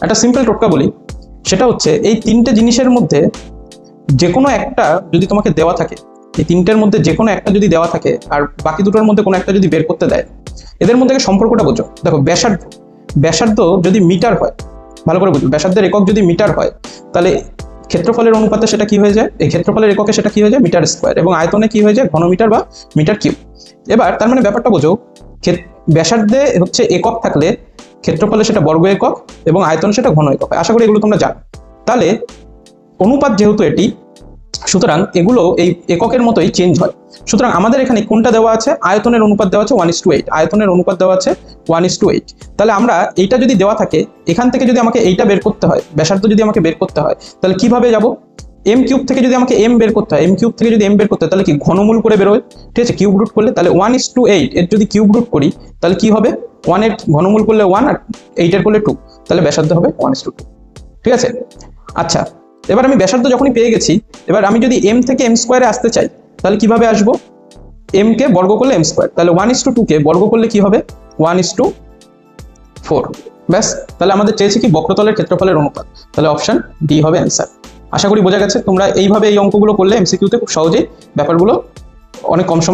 একটা সিম্পল টোটকা বলি, সেটা হচ্ছে এই তিনটে জিনিসের মধ্যে যে কোনো একটা যদি তোমাকে দেওয়া থাকে, এই তিনটের মধ্যে যে কোনো একটা যদি দেওয়া থাকে আর বাকি দুটোর মধ্যে কোনো একটা যদি বের করতে দেয়, এদের মধ্যে সম্পর্কটা বোঝো। দেখো ব্যাসার্ধ যদি মিটার হয়, ভালো করে বুঝো, ব্যাসার্ধের একক যদি মিটার হয় তাহলে ক্ষেত্রফলের অনুপাতে সেটা কি হয়ে যায়, এই ক্ষেত্রফলের এককে সেটা কি হয়ে যায়, মিটার স্কোয়ার, এবং আয়তনে কি হয়ে যায়, ঘনমিটার বা মিটার কিউব। এবার তার মানে ব্যাপারটা বোঝো, ব্যাসার্ধে হচ্ছে একক থাকলে ক্ষেত্রফলে সেটা বর্গ একক এবং আয়তনে সেটা ঘন একক। আশা করি এগুলো তোমরা জানো। তাহলে অনুপাত যেহেতু এটি, সুতরাং এগুলো এই এককের মতোই চেঞ্জ হয়। সুতরাং আমাদের এখানে কোনটা দেওয়া আছে, আয়তনের অনুপাত দেওয়া আছে 1:8, আয়তনের অনুপাত দেওয়া আছে 1:8। তাহলে আমরা এইটা যদি দেওয়া থাকে, এখান থেকে যদি আমাকে এইটা বের করতে হয়, ব্যাসার্ধ যদি আমাকে বের করতে হয়, তাহলে কিভাবে যাব, এম কিউব থেকে যদি আমাকে এম বের করতে হয়, এম কিউব থেকে যদি এম বের করতে হয় তাহলে কি ঘনমূল করে বেরোয়, ঠিক আছে, কিউব রুট করলে। তাহলে 1:8 এর যদি কিউব রুট করি তাহলে কি হবে, 1 এর ঘনমূল করলে 1 আর 8 এর করলে 2, তাহলে ব্যাসার্ধ হবে 1:2। ঠিক আছে, আচ্ছা এবার আমি ব্যাসার্ধ যখনই পেয়ে গেছি, এবার আমি যদি এম থেকে এম স্কোয়ারে আসতে চাই তাহলে কিভাবে আসবো, এম কে বর্গ করলে এম স্কোয়ার, তাহলে 1:2 কে বর্গ করলে কি হবে 1:4। ব্যাস, তাহলে আমাদের চেয়েছে কি বক্রতলের ক্ষেত্রফলের অনুপাত, তাহলে অপশন ডি হবে অ্যান্সার। আশা করি বোঝা গেছে। তোমরা এইভাবে এই অঙ্কগুলো করলে এমসিকিউতে খুব সহজেই ব্যাপারগুলো অনেক কম সময়